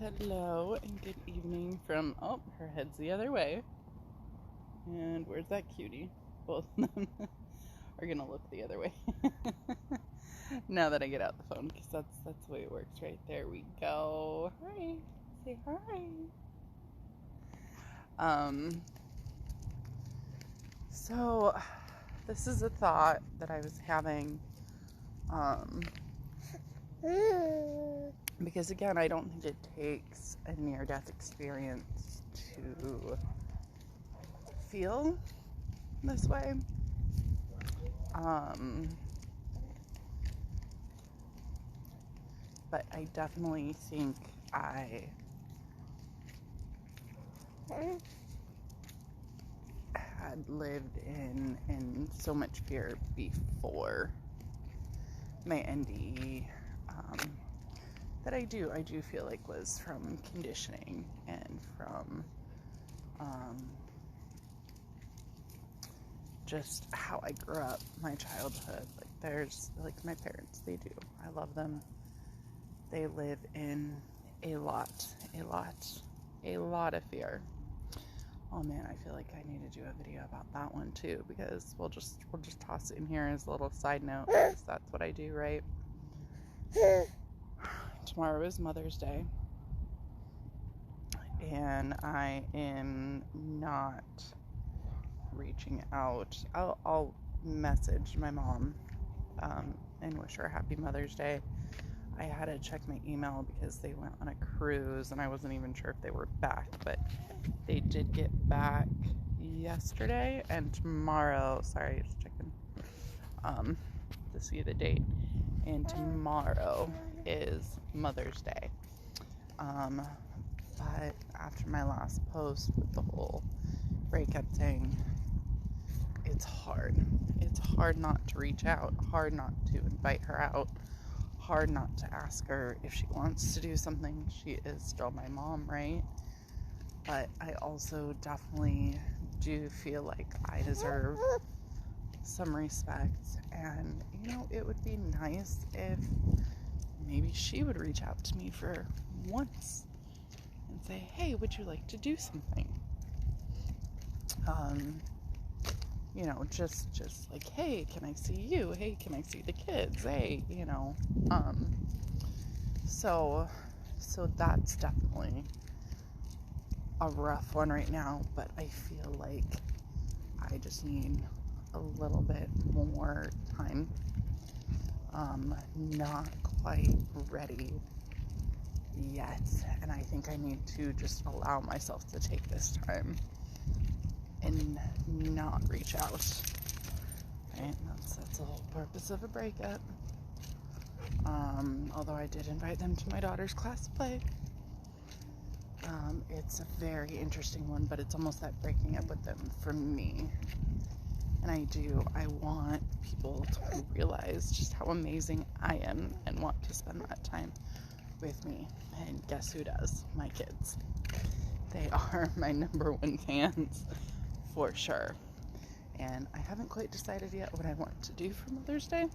Hello and good evening from, her head's the other way. And where's that cutie? Both of them are gonna look the other way. Now that I get out the phone, because that's the way it works, right? There we go. Hi. Say hi. So this is a thought that I was having, because again, I don't think it takes a near-death experience to feel this way. But I definitely think I had lived in so much fear before my NDE, that I do feel like was from conditioning and from just how I grew up, my childhood. Like there's like my parents, they do. I love them. They live in a lot of fear. Oh man, I feel like I need to do a video about that one too, because we'll just toss it in here as a little side note, because that's what I do, right? Tomorrow is Mother's Day, and I am not reaching out. I'll message my mom and wish her a happy Mother's Day. I had to check my email because they went on a cruise and I wasn't even sure if they were back, but they did get back yesterday, and tomorrow, sorry, just checking to see the date, and tomorrow is Mother's Day. But after my last post with the whole breakup thing, it's hard not to reach out, hard not to invite her out, hard not to ask her if she wants to do something. She is still my mom, right? But I also definitely do feel like I deserve some respect, and it would be nice if maybe she would reach out to me for once and say, hey, would you like to do something? Just like, hey, can I see you? Hey, can I see the kids? Hey, so that's definitely a rough one right now, but I feel like I just need a little bit more time. Not quite ready yet, and I think I need to just allow myself to take this time and not reach out. Right? That's the whole purpose of a breakup. Although I did invite them to my daughter's class play. It's a very interesting one, but it's almost that breaking up with them for me. And I want people to realize just how amazing I am and want to spend that time with me. And guess who does? My kids. They are my number one fans for sure. And I haven't quite decided yet what I want to do for Mother's Day.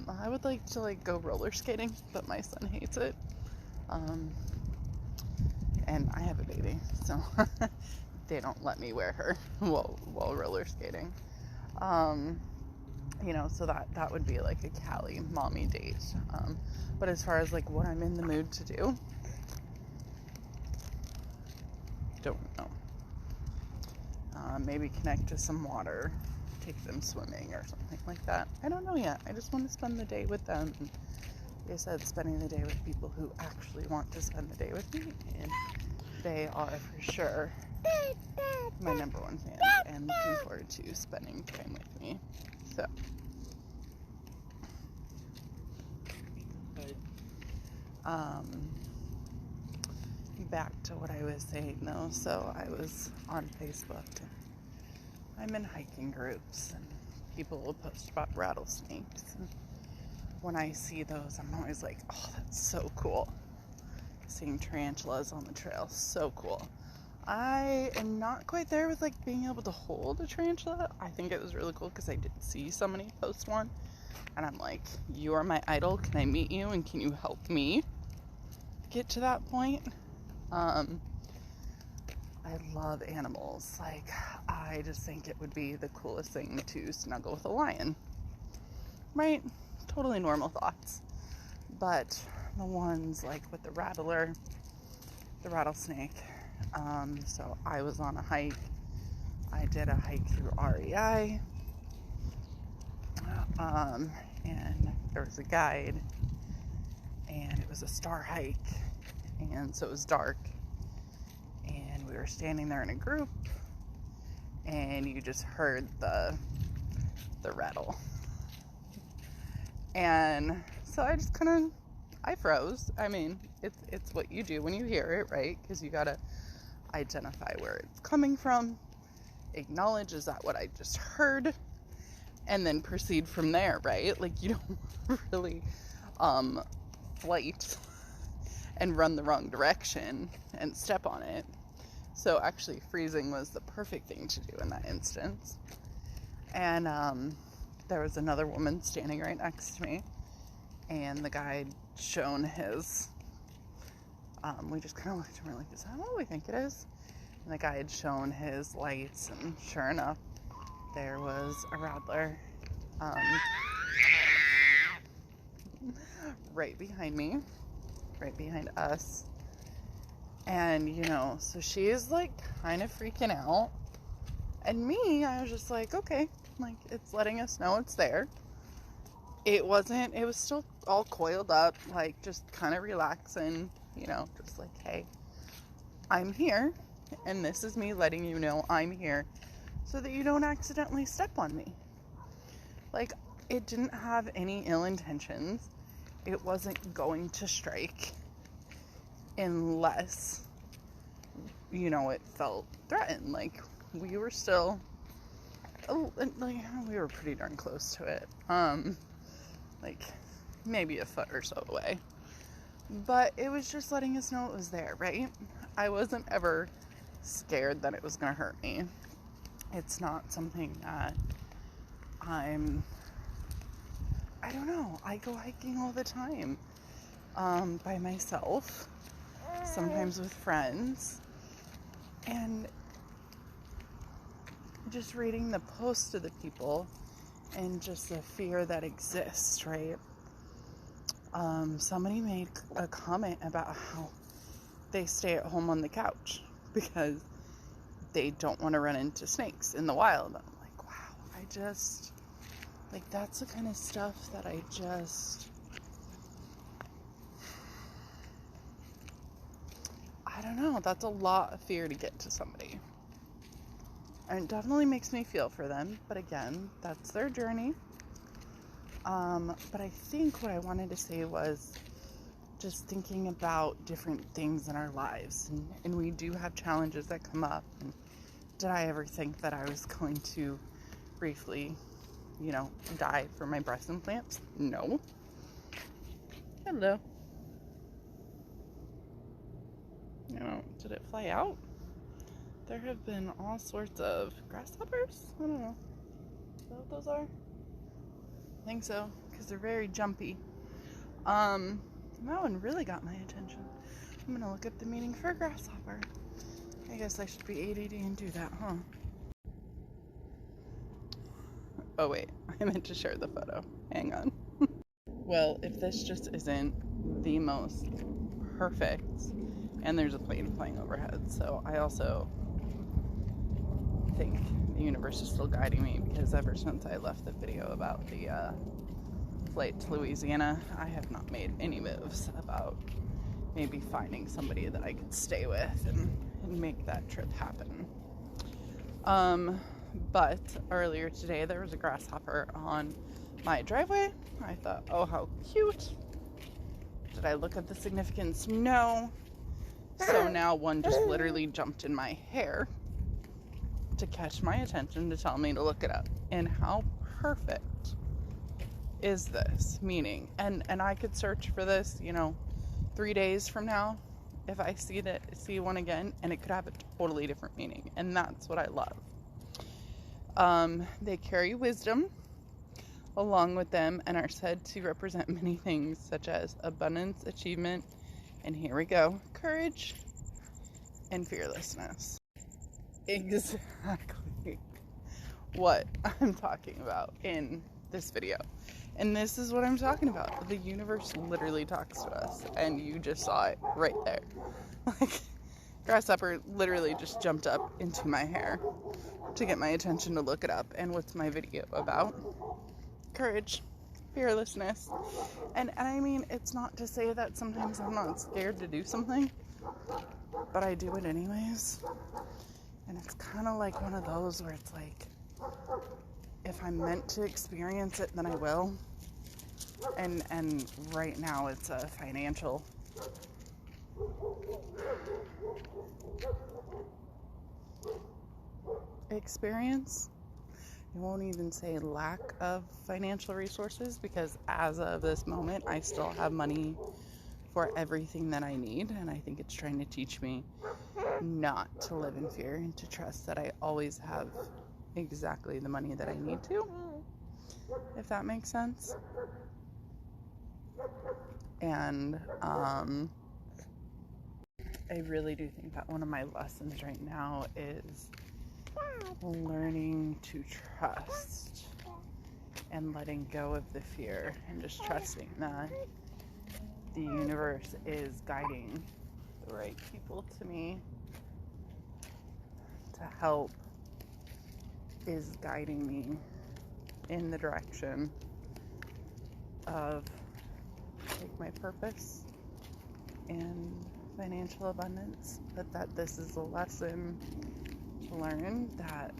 I would like to go roller skating, but my son hates it. And I have a baby, so they don't let me wear her while roller skating. So that would be like a Cali mommy date. But as far as what I'm in the mood to do, don't know. Maybe connect to some water, take them swimming or something like that. I don't know yet. I just want to spend the day with them. And like I said, spending the day with people who actually want to spend the day with me, and they are for sure my number one fans and looking forward to spending time with me. So back to what I was saying though. So I was on Facebook, and I'm in hiking groups, and people will post about rattlesnakes, and when I see those, I'm always like, oh, that's so cool. Seeing tarantulas on the trail, so cool. I am not quite there with being able to hold a tarantula. I think it was really cool because I did see somebody post one, and I'm like, you are my idol. Can I meet you, and can you help me get to that point. I love animals. Like, I just think it would be the coolest thing to snuggle with a lion. Right? Totally normal thoughts. But the ones like with the rattler, the rattlesnake. So I was on a hike. I did a hike through REI. And there was a guide. And it was a star hike. And so it was dark. And we were standing there in a group. And you just heard the rattle. And so I just I froze. I mean, it's what you do when you hear it, right? Because you gotta identify where it's coming from, acknowledge, is that what I just heard, and then proceed from there, right? Like, you don't really flight and run the wrong direction and step on it. So actually freezing was the perfect thing to do in that instance. And there was another woman standing right next to me, and the guy had shown his, we just kind of looked and we're like, is that what we think it is? And the guy had shown his lights, and sure enough, there was a rattler right behind me, right behind us. And, you know, so she is like kind of freaking out. And me, I was just like, okay, like, it's letting us know it's there. It was still all coiled up, like, just kind of relaxing, you know, just like, hey, I'm here, and this is me letting you know I'm here so that you don't accidentally step on me. Like, it didn't have any ill intentions. It wasn't going to strike unless, you know, it felt threatened. Like, we were still, we were pretty darn close to it. Like, maybe a foot or so away. But it was just letting us know it was there, right? I wasn't ever scared that it was going to hurt me. It's not something that I don't know. I go hiking all the time, by myself, sometimes with friends, and just reading the posts of the people and just the fear that exists, right? Somebody made a comment about how they stay at home on the couch because they don't want to run into snakes in the wild. I'm like, wow, like, that's the kind of stuff that I don't know, that's a lot of fear to get to somebody. And it definitely makes me feel for them, but again, that's their journey. But I think what I wanted to say was just thinking about different things in our lives, and we do have challenges that come up. And did I ever think that I was going to briefly, you know, die for my breast implants? No. Hello. You know, did it fly out? There have been all sorts of grasshoppers. I don't know. Is that what those are? I think so, because they're very jumpy. That one really got my attention. I'm gonna look up the meaning for grasshopper. I guess I should be ADD and do that, huh? Oh wait, I meant to share the photo. Hang on. Well, if this just isn't the most perfect, and there's a plane flying overhead, so I also think the universe is still guiding me, because ever since I left the video about the flight to Louisiana, I have not made any moves about maybe finding somebody that I could stay with and make that trip happen. But earlier today there was a grasshopper on my driveway. I thought, oh, how cute. Did I look at the significance? No. So now one just literally jumped in my hair to catch my attention, to tell me to look it up. And how perfect is this? Meaning, and I could search for this, you know, 3 days from now if I see one again, and it could have a totally different meaning. And that's what I love. They carry wisdom along with them and are said to represent many things, such as abundance, achievement, And here we go. Courage and fearlessness. Exactly what I'm talking about in this video. And this is what I'm talking about. The universe literally talks to us, and you just saw it right there. Like, grasshopper literally just jumped up into my hair to get my attention to look it up. And what's my video about? Courage, fearlessness. And I mean, it's not to say that sometimes I'm not scared to do something, but I do it anyways. And it's kind of like one of those where it's like, if I'm meant to experience it, then I will. And right now it's a financial experience. I won't even say lack of financial resources, because as of this moment, I still have money for everything that I need. And I think it's trying to teach me not to live in fear and to trust that I always have exactly the money that I need to, if that makes sense. And I really do think that one of my lessons right now is learning to trust and letting go of the fear, and just trusting that the universe is guiding the right people to me to help, is guiding me in the direction of like my purpose and financial abundance, but that this is a lesson to learn that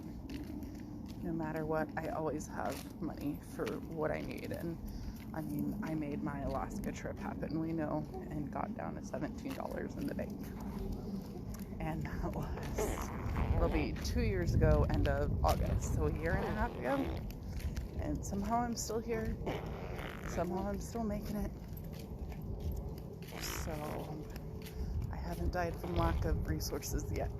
no matter what, I always have money for what I need. And I mean, I made my Alaska trip happen, we know, and got down to $17 in the bank. And that was, it'll be 2 years ago, end of August, so a year and a half ago. And somehow I'm still here. Somehow I'm still making it. So I haven't died from lack of resources yet.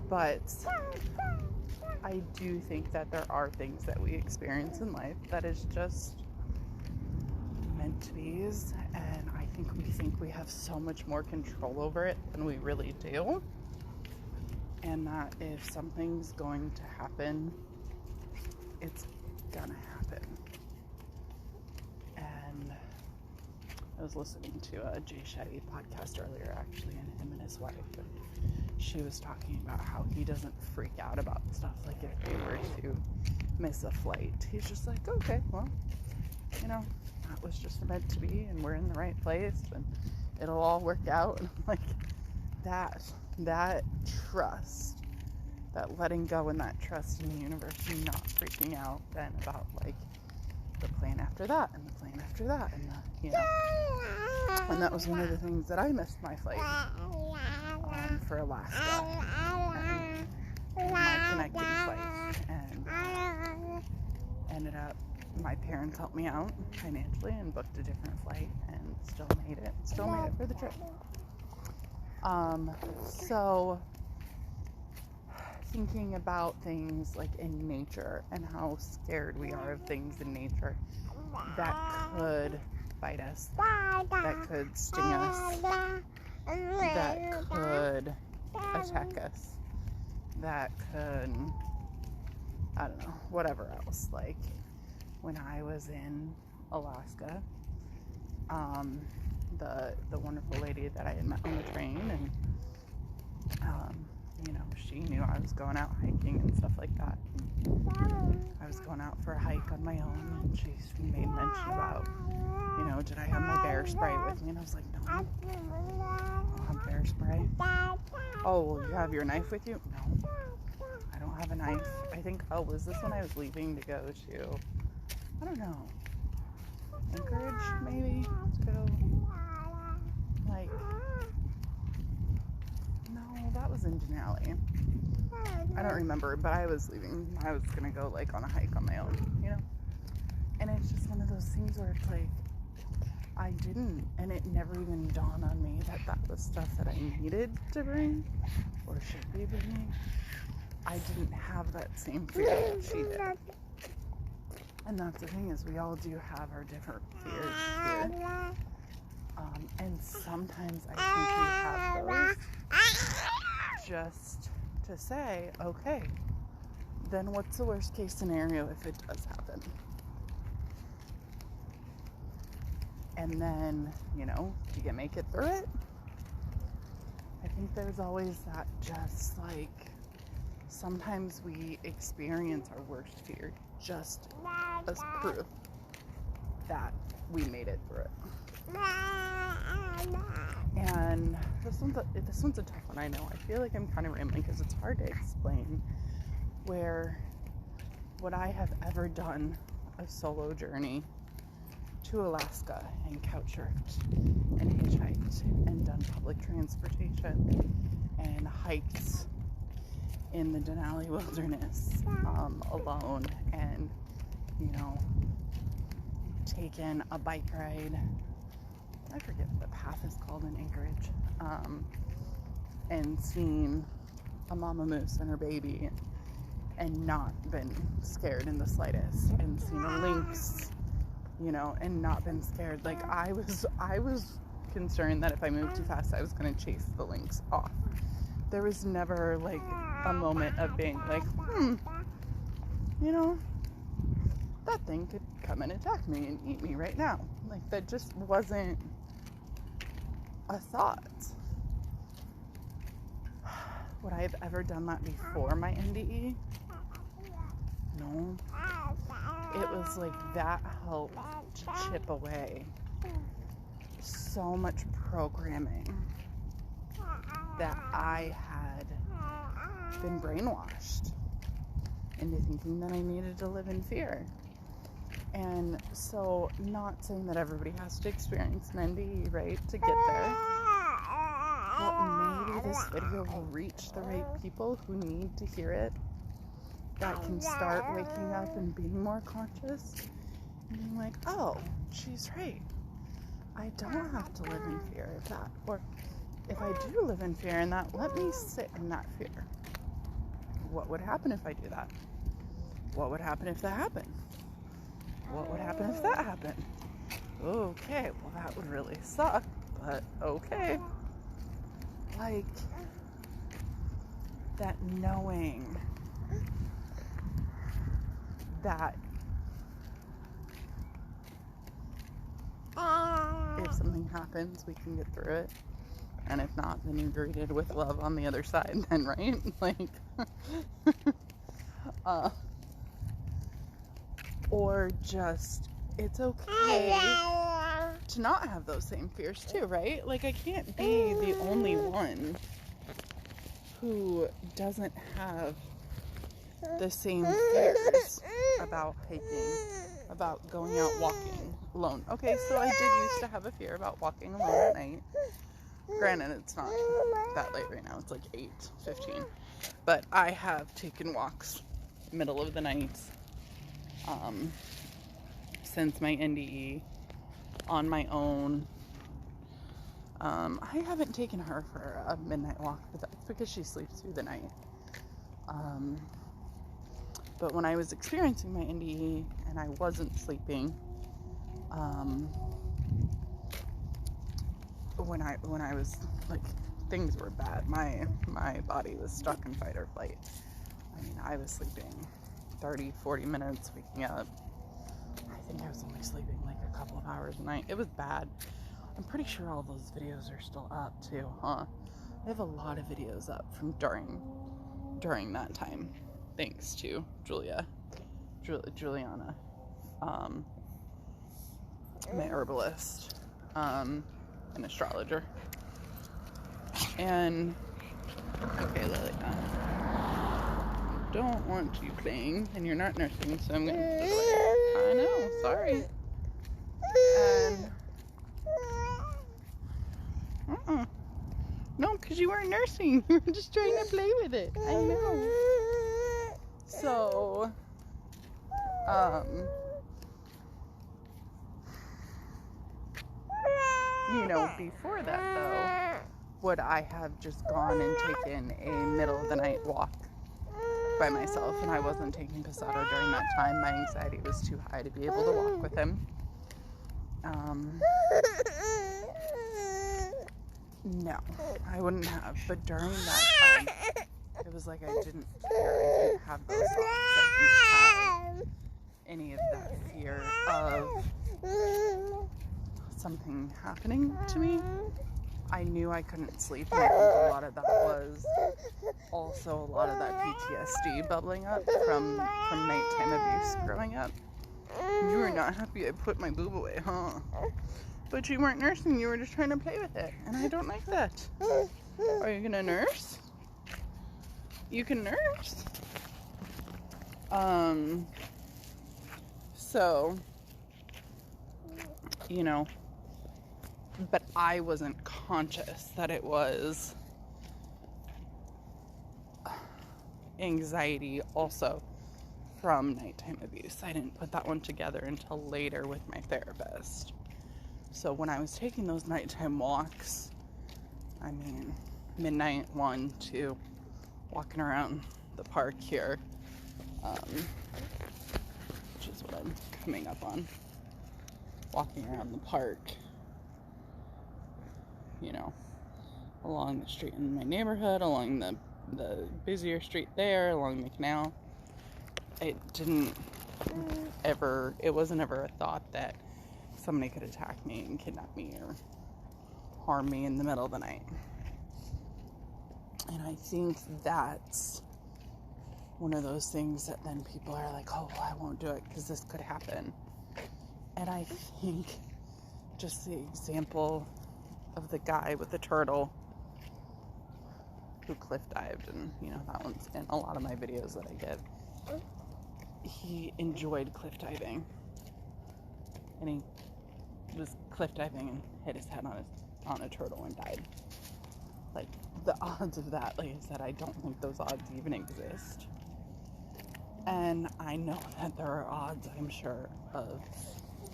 But I do think that there are things that we experience in life that is just meant to be, and I think we have so much more control over it than we really do. And that if something's going to happen, it's gonna happen. And I was listening to a Jay Shetty podcast earlier, actually, and him and his wife, and she was talking about how he doesn't freak out about stuff. Like, if they were to miss a flight, he's just like, okay, well, you know, that was just meant to be, and we're in the right place, and it'll all work out. And I'm like, that trust, that letting go, and that trust in the universe, and not freaking out then about like the plane after that and the plane after that, and the, you know. And that was one of the things that I missed my flight for Alaska, and my connecting flight, and ended up, my parents helped me out financially and booked a different flight, and still made it for the trip. So thinking about things like in nature and how scared we are of things in nature that could bite us, that could sting us, that could attack us, that could, I don't know, whatever else. Like when I was in Alaska, the wonderful lady that I had met on the train, and you know, she knew I was going out hiking and stuff like that. And I was going out for a hike on my own, and she made mention about, you know, did I have my bear spray with me? And I was like, no, I don't have bear spray. Oh, well, you have your knife with you? No, I don't have a knife. I think, oh, was this when I was leaving to go to, I don't know, Anchorage, maybe, to go, like, no, that was in Denali. I don't remember, but I was leaving. I was gonna go like on a hike on my own, you know? And it's just one of those things where it's like, I didn't, and it never even dawned on me that that was stuff that I needed to bring, or should be bringing. I didn't have that same fear that she did. And that's the thing, is we all do have our different fears here. sometimes I think we have those just to say, okay, then what's the worst case scenario if it does happen? And then, you know, do you make it through it? I think there's always that, just like, sometimes we experience our worst fear just as proof that we made it through it. And this one's a tough one, I know. I feel like I'm kind of rambling because it's hard to explain where would I have ever done a solo journey to Alaska and couch surfed and hitchhiked and done public transportation and hikes in the Denali Wilderness alone, and, you know, taken a bike ride, I forget what the path is called in Anchorage, and seen a mama moose and her baby and not been scared in the slightest, and seen a lynx, you know, and not been scared. Like, I was concerned that if I moved too fast I was going to chase the lynx off. There was never like a moment of being like, you know, that thing could come and attack me and eat me right now. Like, that just wasn't a thought. Would I have ever done that before my NDE? No. It was like that helped to chip away so much programming that I had been brainwashed into thinking that I needed to live in fear. And so, not saying that everybody has to experience an NDE, right, to get there, but maybe this video will reach the right people who need to hear it, that can start waking up and being more conscious and being like, oh, she's right, I don't have to live in fear of that. Or if I do live in fear in that, let me sit in that fear. What would happen if I do that? What would happen if that happened? What would happen if that happened? Okay, well, that would really suck, but okay. Like, that knowing that if something happens, we can get through it. And if not, then you're greeted with love on the other side then, right? Like, or just, it's okay to not have those same fears too, right? Like, I can't be the only one who doesn't have the same fears about hiking, about going out walking alone. Okay, so I did used to have a fear about walking alone at night. Granted, it's not that late right now. It's like 8:15. But I have taken walks middle of the night since my NDE on my own. I haven't taken her for a midnight walk, but that's because she sleeps through the night. But when I was experiencing my NDE and I wasn't sleeping, when I was, like, things were bad, my body was stuck in fight or flight. I mean, I was sleeping 30-40 minutes, waking up. I think I was only sleeping like a couple of hours a night. It was bad. I'm pretty sure all those videos are still up too, huh? I have a lot of videos up from during that time, thanks to Juliana, my herbalist, an astrologer. And okay, Lily, don't want you playing, and you're not nursing, so I'm gonna put it away. I know, sorry. And no, because you weren't nursing. You were just trying to play with it. I know. So, you know, before that though, would I have just gone and taken a middle of the night walk by myself? And I wasn't taking Passato during that time. My anxiety was too high to be able to walk with him. No, I wouldn't have. But during that time, it was like I didn't care. I didn't have those thoughts. I didn't have any of that fear of something happening to me. I knew I couldn't sleep, and I think a lot of that was also a lot of that PTSD bubbling up from nighttime abuse growing up. You were not happy I put my boob away, huh? But you weren't nursing, you were just trying to play with it. And I don't like that. Are you gonna nurse? You can nurse. So, you know, but I wasn't conscious that it was anxiety also from nighttime abuse. I didn't put that one together until later with my therapist. So when I was taking those nighttime walks, I mean, midnight 1, 2, walking around the park here, which is what I'm coming up on, walking around the park, you know, along the street in my neighborhood, along the busier street there, along the canal. It wasn't ever a thought that somebody could attack me and kidnap me or harm me in the middle of the night. And I think that's one of those things that then people are like, oh, I won't do it because this could happen. And I think just the example of the guy with the turtle who cliff dived, and you know, that one's in a lot of my videos that I give. He enjoyed cliff diving, and he was cliff diving and hit his head on a turtle and died. Like, the odds of that, like I said, I don't think those odds even exist. And I know that there are odds, I'm sure, of,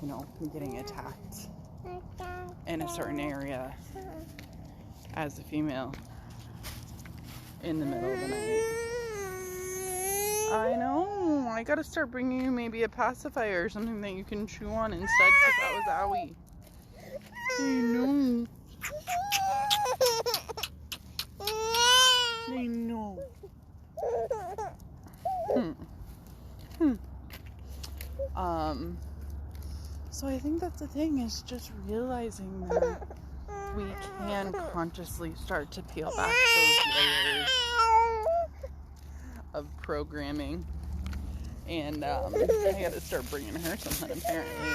you know, getting attacked in a certain area as a female in the middle of the night. I know. I gotta start bringing you maybe a pacifier or something that you can chew on instead, because that was owie. I know. I know. So I think that's the thing, is just realizing that we can consciously start to peel back those layers of programming. And I gotta start bringing her something, apparently.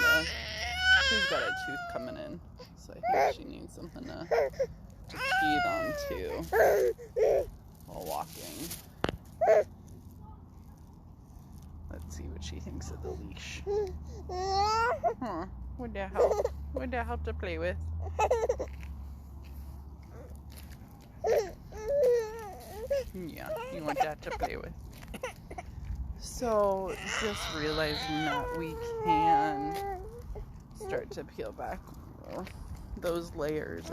She's got a tooth coming in, so I think she needs something to teeth on too while walking. Let's see what she thinks of the leash. Huh, would that help? Would that help to play with? Yeah, you want that to play with. So, just realizing that we can start to peel back those layers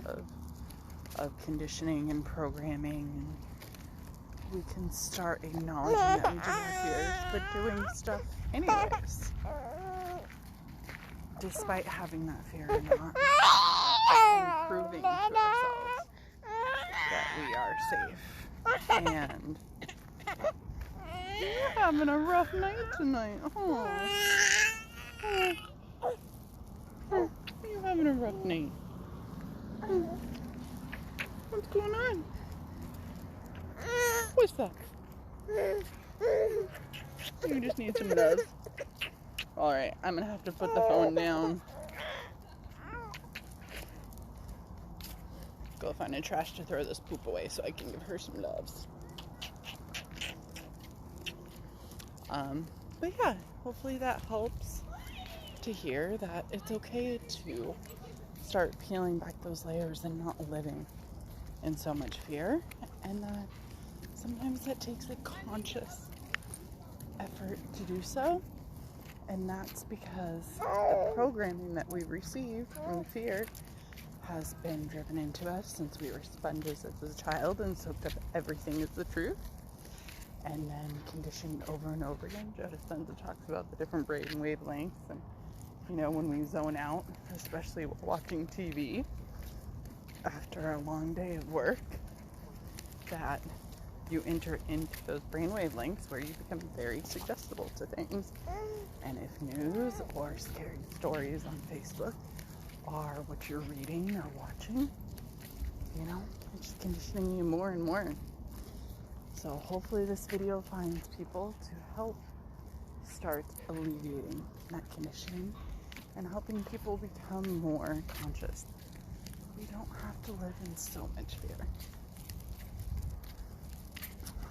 of conditioning and programming, and we can start acknowledging that we do have fears, but doing stuff anyways, despite having that fear, and not, and proving to ourselves that we are safe. And you're having a rough night tonight. Oh. You're having a rough night. What's going on? What's that? You just need some love. Alright, I'm gonna have to put the phone down. Go find a trash to throw this poop away so I can give her some loves. But yeah, hopefully that helps to hear that it's okay to start peeling back those layers and not living in so much fear, and that sometimes that takes a conscious effort to do so, and that's because the programming that we receive from fear has been driven into us since we were sponges as a child and soaked up everything as the truth, and then conditioned over and over again. Joe Dispenza talks about the different brain wavelengths, and you know, when we zone out, especially watching TV, after a long day of work that you enter into those brainwave links where you become very suggestible to things. And if news or scary stories on Facebook are what you're reading or watching, you know, it's just conditioning you more and more. So hopefully this video finds people to help start alleviating that conditioning and helping people become more conscious. We don't have to live in so much fear.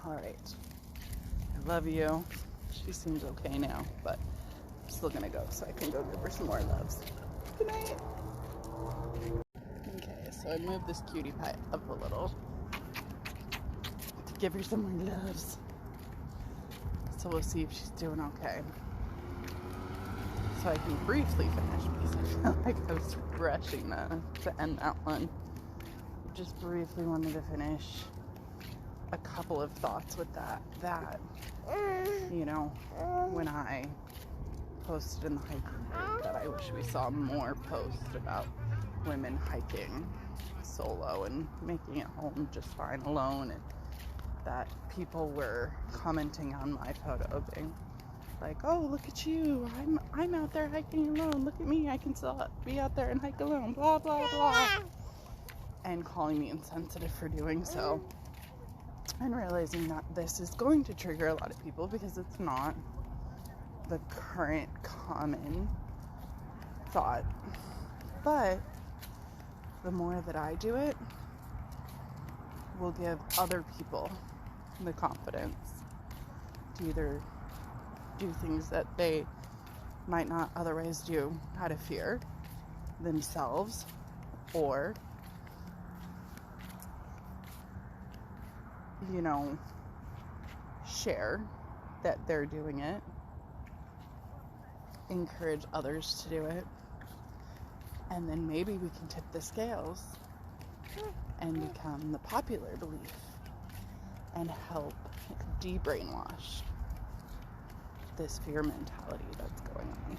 All right. I love you. She seems okay now, but I'm still gonna go so I can go give her some more loves. Good night. Okay, so I moved this cutie pie up a little to give her some more loves. So we'll see if she's doing okay. So I can briefly finish because I feel like I was rushing to end that one. Just briefly wanted to finish a couple of thoughts with that, you know, when I posted in the hiking group that I wish we saw more posts about women hiking solo and making it home just fine alone, and that people were commenting on my photo being like, oh, look at you, I'm out there hiking alone, look at me, I can still be out there and hike alone, blah blah blah, and calling me insensitive for doing so, and realizing that this is going to trigger a lot of people because it's not the current common thought. But the more that I do it will give other people the confidence to either do things that they might not otherwise do out of fear themselves, or, you know, share that they're doing it, encourage others to do it, and then maybe we can tip the scales and become the popular belief and help de-brainwash this fear mentality that's going on.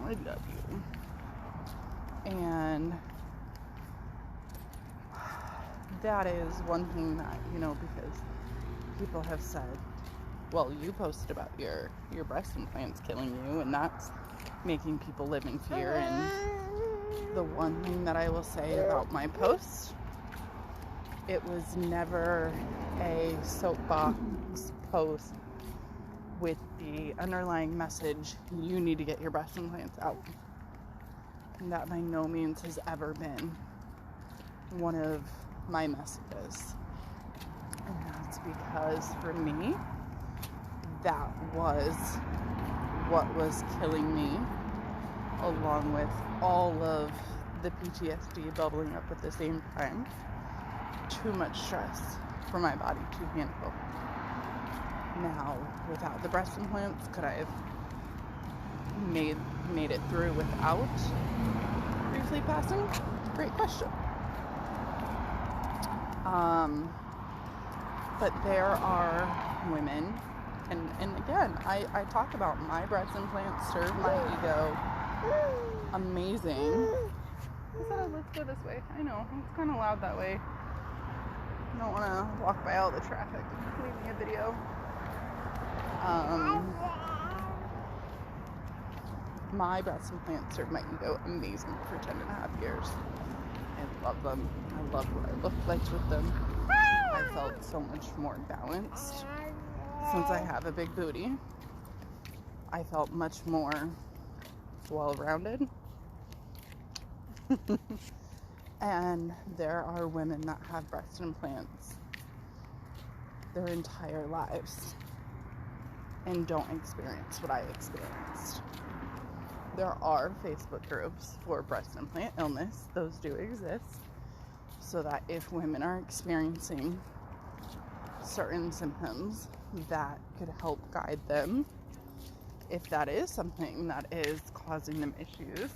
I love you. And that is one thing that, you know, because people have said, well, you posted about your breast implants killing you, and that's making people live in fear. And the one thing that I will say about my post, it was never a soapbox post with the underlying message, you need to get your breast implants out. And that by no means has ever been one of my messages. And that's because for me, that was what was killing me, along with all of the PTSD bubbling up at the same time. Too much stress for my body to handle. Now, without the breast implants, could I have made it through without briefly passing? Great question. But there are women, and again, I talk about my breast implants serve my ego amazing. He said, let's go this way. I know, it's kind of loud that way. I don't want to walk by all the traffic. Leave me a video. My breast implants served my ego amazing for 10.5 years. I love them. I love what I looked like with them. I felt so much more balanced since I have a big booty. I felt much more well-rounded. And there are women that have breast implants their entire lives and don't experience what I experienced. There are Facebook groups for breast implant illness. Those do exist. So that if women are experiencing certain symptoms, that could help guide them if that is something that is causing them issues.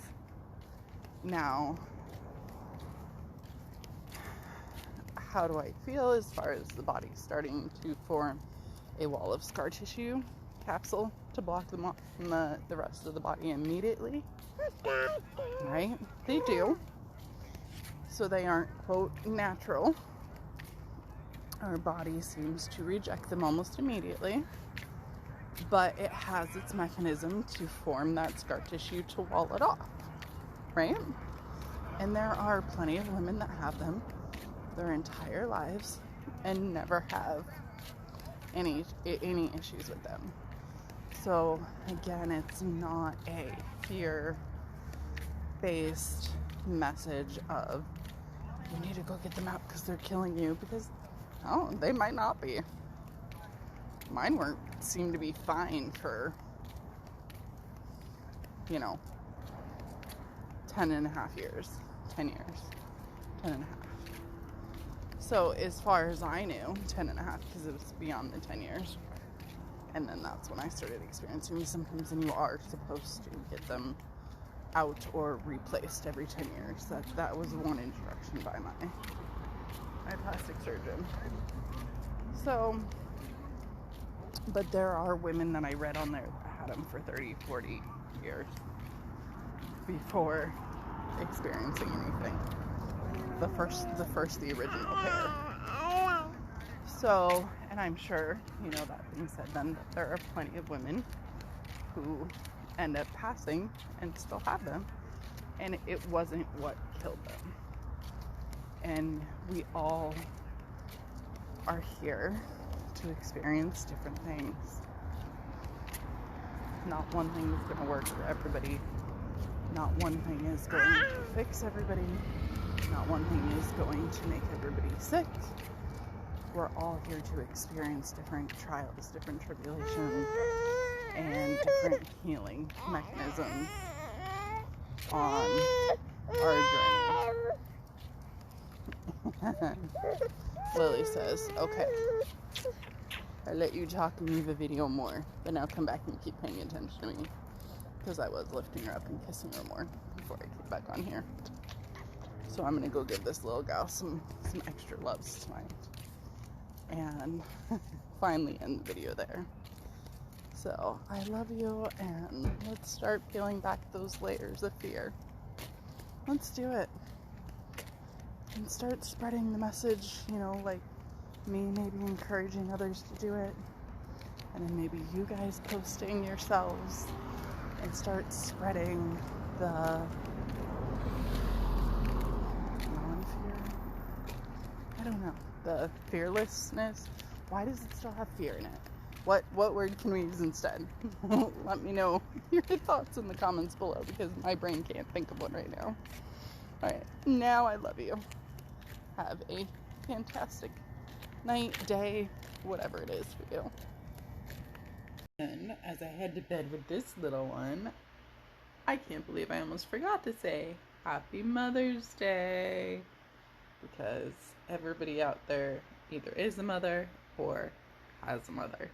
Now, how do I feel as far as the body starting to form a wall of scar tissue capsule to block them off from the rest of the body immediately? Right? They do. so they aren't, quote, natural. Our body seems to reject them almost immediately, but it has its mechanism to form that scar tissue to wall it off, right? And there are plenty of women that have them their entire lives and never have any issues with them. So again, it's not a fear-based message of you need to go get them out because they're killing you, because oh, they might not be. Mine seemed to be fine for 10 and a half years, 10 years, 10 and a half. So as far as I knew, 10 and a half, because it was beyond the 10 years. And then that's when I started experiencing these symptoms, and you are supposed to get them out or replaced every 10 years. That was one instruction by my plastic surgeon. So, but there are women that I read on there that had them for 30, 40 years before experiencing anything. The original pair. So, and I'm sure, that being said, then there are plenty of women who end up passing and still have them, and it wasn't what killed them. And we all are here to experience different things. Not one thing is going to work for everybody. Not one thing is going to fix everybody. Not one thing is going to make everybody sick. We're all here to experience different trials, different tribulations, and different healing mechanisms on our journey. Lily says, okay, I let you talk and leave a video more, but now come back and keep paying attention to me, because I was lifting her up and kissing her more before I came back on here. So I'm gonna go give this little gal some extra loves tonight, and finally end the video there. So I love you, and let's start peeling back those layers of fear. Let's do it. And start spreading the message, like me maybe encouraging others to do it, and then maybe you guys posting yourselves, and start spreading the non-fear, I don't know, the fearlessness. Why does it still have fear in it? What word can we use instead? Let me know your thoughts in the comments below, because my brain can't think of one right now. Alright, now I love you. Have a fantastic night, day, whatever it is for you. And as I head to bed with this little one, I can't believe I almost forgot to say Happy Mother's Day, because everybody out there either is a mother or has a mother.